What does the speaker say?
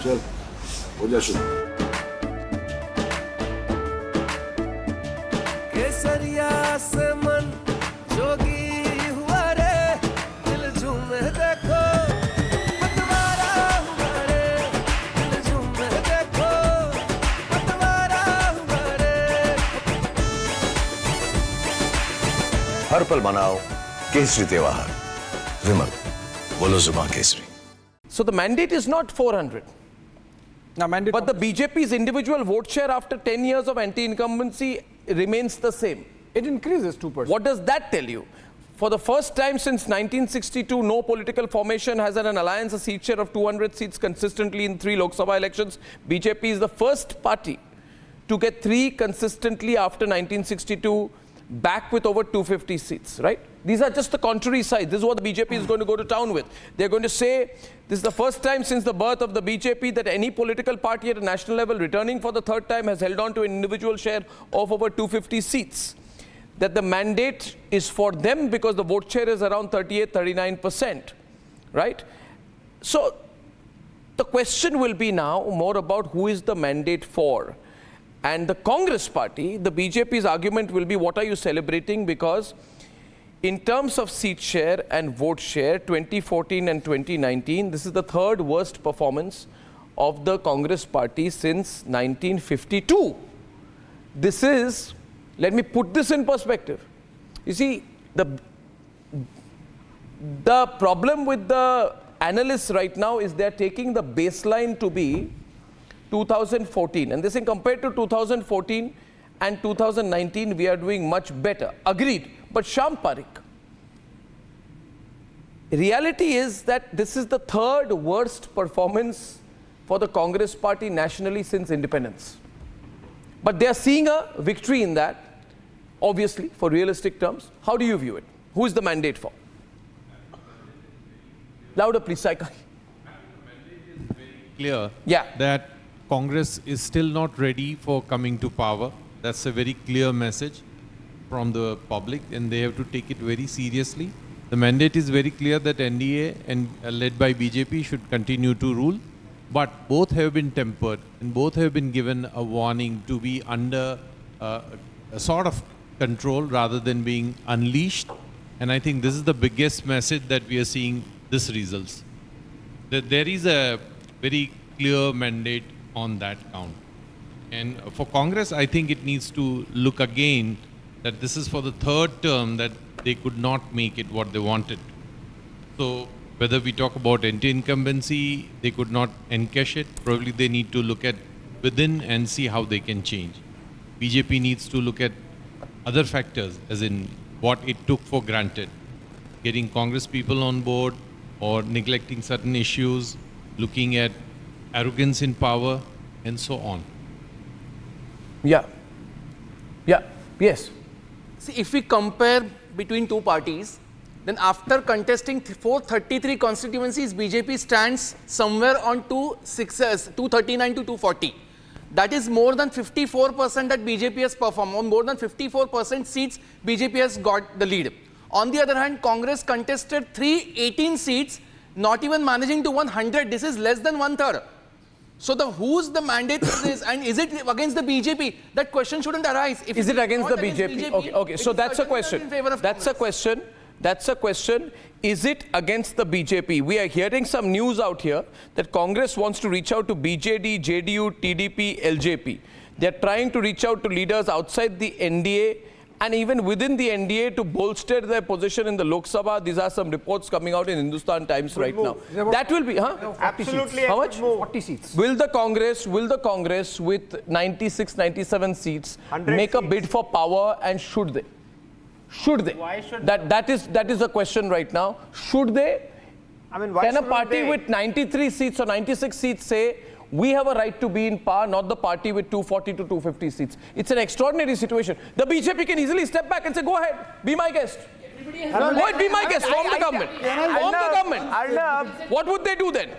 चल हो जा शुरू। केसरिया से मन जोगी हुआ रे, दिल झूमे देखो पतवारा हुआ रे, दिल झूमे देखो पतवारा हुआ रे। हर पल मनाओ केसरी त्योहार। विमल, बोलो जुबान Kesari. So the mandate is not 400. Now, mandate But the BJP's individual vote share after 10 years of anti-incumbency remains the same. it increases 2%. What does that tell you? For the first time since 1962, no political formation has had an alliance a seat share of 200 seats consistently in 3 Lok Sabha elections. BJP is the first party to get 3 consistently after 1962, back with over 250 seats, right? These are just the contrary sides. This is what the BJP is going to go to town with. They're going to say this is the first time since the birth of the BJP that any political party at a national level returning for the third time has held on to an individual share of over 250 seats. That the mandate is for them because the vote share is around 38-39%, right? So the question will be now more about who is the mandate for. And the Congress party, the BJP's argument will be, what are you celebrating? Because in terms of seat share and vote share, 2014 and 2019, this is the third worst performance of the Congress party since 1952. This is, let me put this in perspective. You see, the problem with the analysts right now is they're taking the baseline to be 2014, and this is compared to 2014 and 2019, we are doing much better. Agreed. But Shyam Parikh, reality is that this is the third worst performance for the Congress party nationally since independence. But they are seeing a victory in that, obviously, for realistic terms. How do you view it? Who is the mandate for? Louder, please, Saika. Clear Yeah. that Congress is still not ready for coming to power. That's a very clear message from the public, and they have to take it very seriously. The mandate is very clear that NDA and led by BJP should continue to rule, but both have been tempered and both have been given a warning to be under a sort of control rather than being unleashed. And I think this is the biggest message that we are seeing this results. That there is a very clear mandate on that count. And for Congress, I think it needs to look again that this is for the third term that they could not make it what they wanted. So whether we talk about anti-incumbency, they could not encash it. Probably they need to look at within and see how they can change. BJP needs to look at other factors, as in what it took for granted. Getting Congress people on board or neglecting certain issues, looking at arrogance in power, and so on. Yeah. Yeah. Yes. See, if we compare between two parties, then after contesting 433 constituencies, BJP stands somewhere on 239 to 240. That is more than 54% that BJP has performed. On more than 54% seats, BJP has got the lead. On the other hand, Congress contested 318 seats, not even managing to 100. This is less than one-third. So whose the mandate is this, and is it against the BJP? That question shouldn't arise. If Is it against the not BJP? Okay. So that's a question. That's a question. That's a question. Is it against the BJP? We are hearing some news out here that Congress wants to reach out to BJD, JDU, TDP, LJP. They're trying to reach out to leaders outside the NDA and even within the NDA to bolster their position in the Lok Sabha. These are some reports coming out in Hindustan Times right now. That will be, Absolutely. How much? 40 seats. Will the Congress with 96, 97 seats make a bid for power, and should they? Should they? Why should that is the question right now. Should they? I mean, why Can a shouldn't party they? with 93 seats or 96 seats say, we have a right to be in power, not the party with 240 to 250 seats? It's an extraordinary situation. The BJP can easily step back and say, go ahead, be my guest. Go ahead, be my guest, form the government. Form the government. What would they do then?